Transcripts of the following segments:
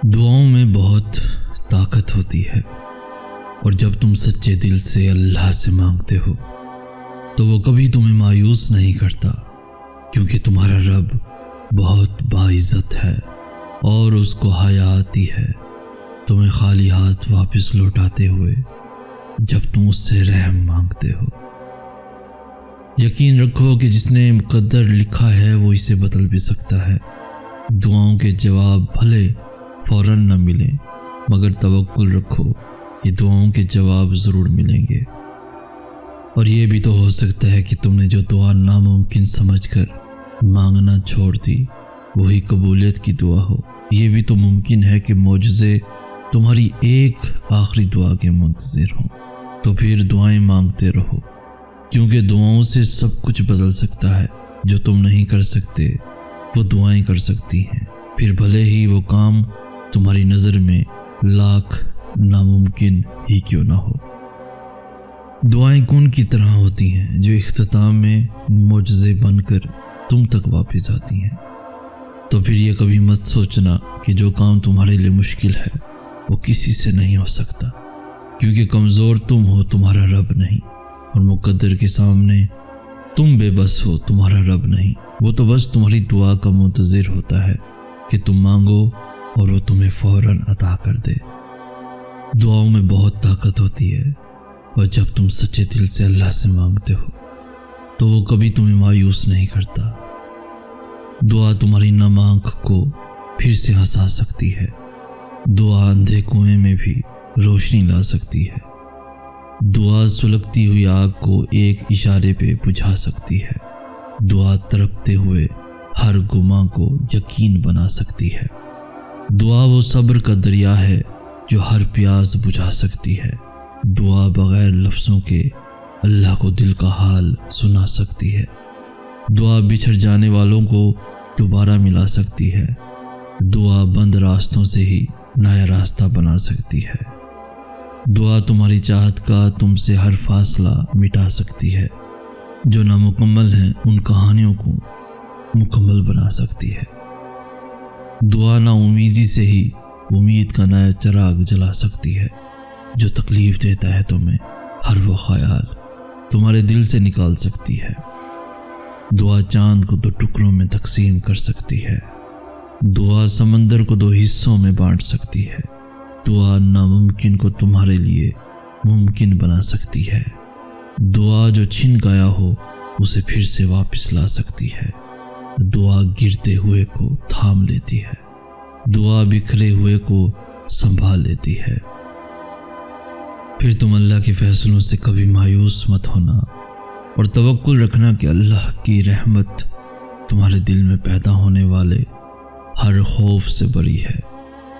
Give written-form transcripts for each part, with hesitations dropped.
دعاؤں میں بہت طاقت ہوتی ہے، اور جب تم سچے دل سے اللہ سے مانگتے ہو تو وہ کبھی تمہیں مایوس نہیں کرتا، کیونکہ تمہارا رب بہت باعزت ہے اور اس کو حیا آتی ہے تمہیں خالی ہاتھ واپس لوٹاتے ہوئے جب تم اس سے رحم مانگتے ہو۔ یقین رکھو کہ جس نے مقدر لکھا ہے وہ اسے بدل بھی سکتا ہے۔ دعاؤں کے جواب بھلے فوراً نہ ملیں، مگر توکل رکھو کہ دعاؤں کے جواب ضرور ملیں گے۔ اور یہ بھی تو ہو سکتا ہے کہ تم نے جو دعا ناممکن سمجھ کر مانگنا چھوڑ دی وہی قبولیت کی دعا ہو۔ یہ بھی تو ممکن ہے کہ معجزے تمہاری ایک آخری دعا کے منتظر ہوں۔ تو پھر دعائیں مانگتے رہو، کیونکہ دعاؤں سے سب کچھ بدل سکتا ہے۔ جو تم نہیں کر سکتے وہ دعائیں کر سکتی ہیں، پھر بھلے ہی وہ کام تمہاری نظر میں لاکھ ناممکن ہی کیوں نہ ہو۔ دعائیں کن کی طرح ہوتی ہیں جو اختتام میں معجزے بن کر تم تک واپس آتی ہیں۔ تو پھر یہ کبھی مت سوچنا کہ جو کام تمہارے لیے مشکل ہے وہ کسی سے نہیں ہو سکتا، کیونکہ کمزور تم ہو، تمہارا رب نہیں، اور مقدر کے سامنے تم بے بس ہو، تمہارا رب نہیں۔ وہ تو بس تمہاری دعا کا منتظر ہوتا ہے کہ تم مانگو اور وہ تمہیں فوراً عطا کر دے۔ دعاؤں میں بہت طاقت ہوتی ہے، اور جب تم سچے دل سے اللہ سے مانگتے ہو تو وہ کبھی تمہیں مایوس نہیں کرتا۔ دعا تمہاری نم آنکھ کو پھر سے ہنسا سکتی ہے، دعا اندھے کنویں میں بھی روشنی لا سکتی ہے، دعا سلگتی ہوئی آگ کو ایک اشارے پہ بجھا سکتی ہے، دعا تڑپتے ہوئے ہر گماں کو یقین بنا سکتی ہے۔ دعا وہ صبر کا دریا ہے جو ہر پیاس بجھا سکتی ہے۔ دعا بغیر لفظوں کے اللہ کو دل کا حال سنا سکتی ہے۔ دعا بچھڑ جانے والوں کو دوبارہ ملا سکتی ہے۔ دعا بند راستوں سے ہی نیا راستہ بنا سکتی ہے۔ دعا تمہاری چاہت کا تم سے ہر فاصلہ مٹا سکتی ہے۔ جو نامکمل ہیں ان کہانیوں کو مکمل بنا سکتی ہے۔ دعا نا امیدی سے ہی امید کا نیا چراغ جلا سکتی ہے۔ جو تکلیف دیتا ہے تمہیں ہر وہ خیال تمہارے دل سے نکال سکتی ہے۔ دعا چاند کو 2 ٹکڑوں میں تقسیم کر سکتی ہے۔ دعا سمندر کو 2 حصوں میں بانٹ سکتی ہے۔ دعا ناممکن کو تمہارے لیے ممکن بنا سکتی ہے۔ دعا جو چھن گیا ہو اسے پھر سے واپس لا سکتی ہے۔ دعا گرتے ہوئے کو تھام لیتی ہے۔ دعا بکھرے ہوئے کو سنبھال لیتی ہے۔ پھر تم اللہ کے فیصلوں سے کبھی مایوس مت ہونا، اور توکل رکھنا کہ اللہ کی رحمت تمہارے دل میں پیدا ہونے والے ہر خوف سے بری ہے۔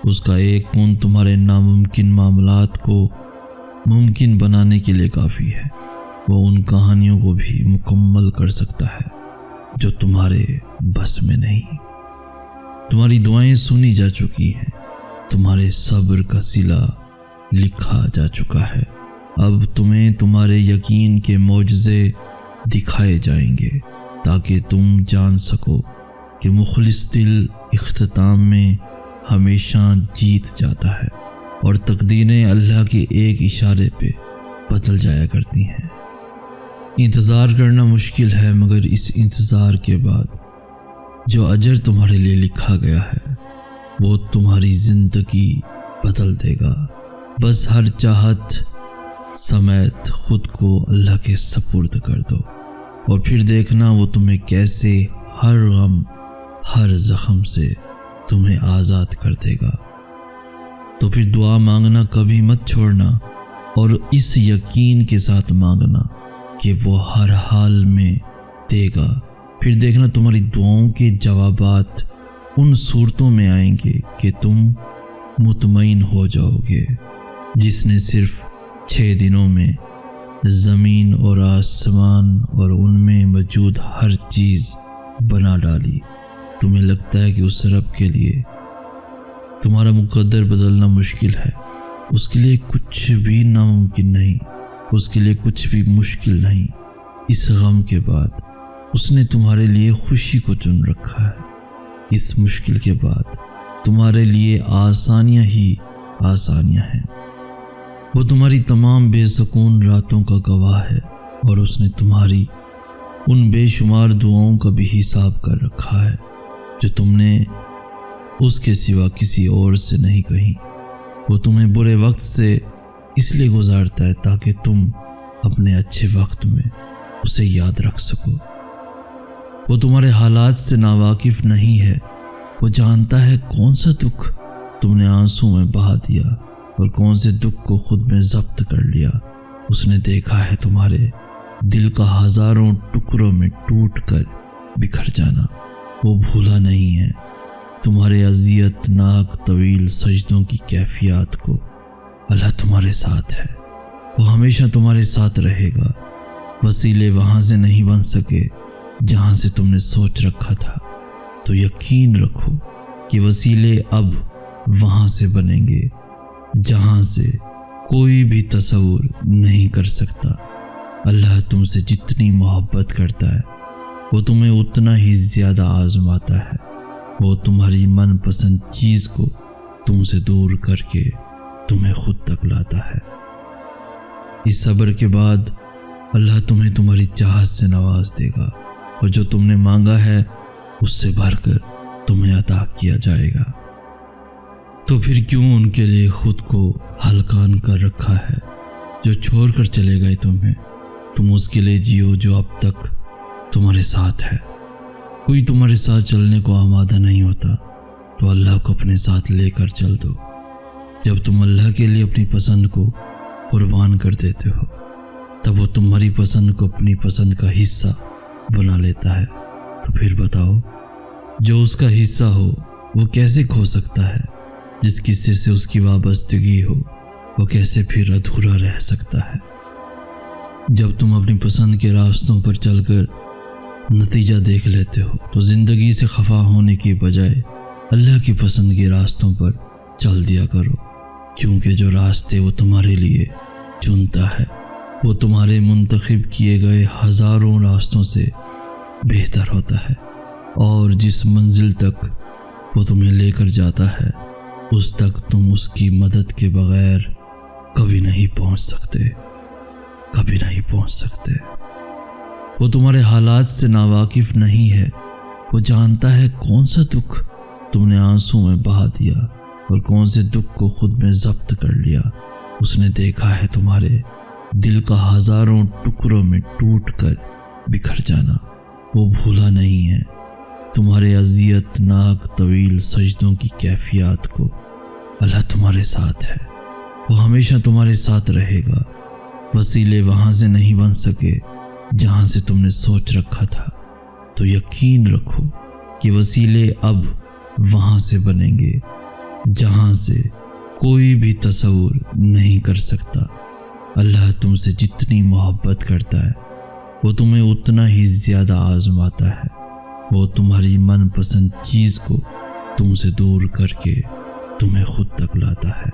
اس کا ایک کون تمہارے ناممکن معاملات کو ممکن بنانے کے لیے کافی ہے۔ وہ ان کہانیوں کو بھی مکمل کر سکتا ہے جو تمہارے بس میں نہیں۔ تمہاری دعائیں سنی جا چکی ہیں، تمہارے صبر کا صلہ لکھا جا چکا ہے۔ اب تمہیں تمہارے یقین کے معجزے دکھائے جائیں گے تاکہ تم جان سکو کہ مخلص دل اختتام میں ہمیشہ جیت جاتا ہے، اور تقدیریں اللہ کے ایک اشارے پہ بدل جایا کرتی ہیں۔ انتظار کرنا مشکل ہے، مگر اس انتظار کے بعد جو اجر تمہارے لیے لکھا گیا ہے وہ تمہاری زندگی بدل دے گا۔ بس ہر چاہت سمیت خود کو اللہ کے سپرد کر دو، اور پھر دیکھنا وہ تمہیں کیسے ہر غم ہر زخم سے تمہیں آزاد کر دے گا۔ تو پھر دعا مانگنا کبھی مت چھوڑنا، اور اس یقین کے ساتھ مانگنا کہ وہ ہر حال میں دے گا۔ پھر دیکھنا تمہاری دعاؤں کے جوابات ان صورتوں میں آئیں گے کہ تم مطمئن ہو جاؤ گے۔ جس نے صرف 6 دنوں میں زمین اور آسمان اور ان میں موجود ہر چیز بنا ڈالی، تمہیں لگتا ہے کہ اس رب کے لیے تمہارا مقدر بدلنا مشکل ہے؟ اس کے لیے کچھ بھی ناممکن نہیں، اس کے لیے کچھ بھی مشکل نہیں۔ اس غم کے بعد اس نے تمہارے لیے خوشی کو چن رکھا ہے۔ اس مشکل کے بعد تمہارے لیے آسانیاں ہی آسانیاں ہیں۔ وہ تمہاری تمام بے سکون راتوں کا گواہ ہے، اور اس نے تمہاری ان بے شمار دعاؤں کا بھی حساب کر رکھا ہے جو تم نے اس کے سوا کسی اور سے نہیں کہیں۔ وہ تمہیں برے وقت سے اس لیے گزارتا ہے تاکہ تم اپنے اچھے وقت میں اسے یاد رکھ سکو۔ وہ تمہارے حالات سے ناواقف نہیں ہے، وہ جانتا ہے کون سا دکھ تم نے آنسوں میں بہا دیا اور کون سے دکھ کو خود میں ضبط کر لیا۔ اس نے دیکھا ہے تمہارے دل کا ہزاروں ٹکڑوں میں ٹوٹ کر بکھر جانا، وہ بھولا نہیں ہے تمہارے اذیت ناک طویل سجدوں کی کیفیات کو۔ اللہ تمہارے ساتھ ہے، وہ ہمیشہ تمہارے ساتھ رہے گا۔ وسیلے وہاں سے نہیں بن سکے جہاں سے تم نے سوچ رکھا تھا، تو یقین رکھو کہ وسیلے اب وہاں سے بنیں گے جہاں سے کوئی بھی تصور نہیں کر سکتا۔ اللہ تم سے جتنی محبت کرتا ہے وہ تمہیں اتنا ہی زیادہ آزماتا ہے۔ وہ تمہاری من پسند چیز کو تم سے دور کر کے تمہیں خود تک لاتا ہے۔ اس صبر کے بعد اللہ تمہیں تمہاری چاہت سے نواز دے گا، اور جو تم نے مانگا ہے اس سے بڑھ کر تمہیں عطا کیا جائے گا۔ تو پھر کیوں ان کے لیے خود کو ہلکان کر رکھا ہے جو چھوڑ کر چلے گئے تمہیں؟ تم اس کے لیے جیو جو اب تک تمہارے ساتھ ہے۔ کوئی تمہارے ساتھ چلنے کو آمادہ نہیں ہوتا تو اللہ کو اپنے ساتھ لے کر چل دو۔ جب تم اللہ کے لیے اپنی پسند کو قربان کر دیتے ہو تب وہ تمہاری پسند کو اپنی پسند کا حصہ بنا لیتا ہے۔ تو پھر بتاؤ، جو اس کا حصہ ہو وہ کیسے کھو سکتا ہے؟ جس قصے سے اس کی وابستگی ہو وہ کیسے پھر ادھورا رہ سکتا ہے؟ جب تم اپنی پسند کے راستوں پر چل کر نتیجہ دیکھ لیتے ہو تو زندگی سے خفا ہونے کی بجائے اللہ کی پسند کے راستوں پر چل دیا کرو، کیونکہ جو راستے وہ تمہارے لیے چنتا ہے وہ تمہارے منتخب کیے گئے ہزاروں راستوں سے بہتر ہوتا ہے، اور جس منزل تک وہ تمہیں لے کر جاتا ہے اس تک تم اس کی مدد کے بغیر کبھی نہیں پہنچ سکتے، کبھی نہیں پہنچ سکتے۔ وہ تمہارے حالات سے ناواقف نہیں ہے، وہ جانتا ہے کون سا دکھ تم نے آنسوں میں بہا دیا اور کون سے دکھ کو خود میں ضبط کر لیا۔ اس نے دیکھا ہے تمہارے دل کا ہزاروں ٹکڑوں میں ٹوٹ کر بکھر جانا، وہ بھولا نہیں ہے تمہارے اذیت ناک طویل سجدوں کی کیفیات کو۔ اللہ تمہارے ساتھ ہے، وہ ہمیشہ تمہارے ساتھ رہے گا۔ وسیلے وہاں سے نہیں بن سکے جہاں سے تم نے سوچ رکھا تھا، تو یقین رکھو کہ وسیلے اب وہاں سے بنیں گے جہاں سے کوئی بھی تصور نہیں کر سکتا۔ اللہ تم سے جتنی محبت کرتا ہے وہ تمہیں اتنا ہی زیادہ آزماتا ہے۔ وہ تمہاری من پسند چیز کو تم سے دور کر کے تمہیں خود تک لاتا ہے۔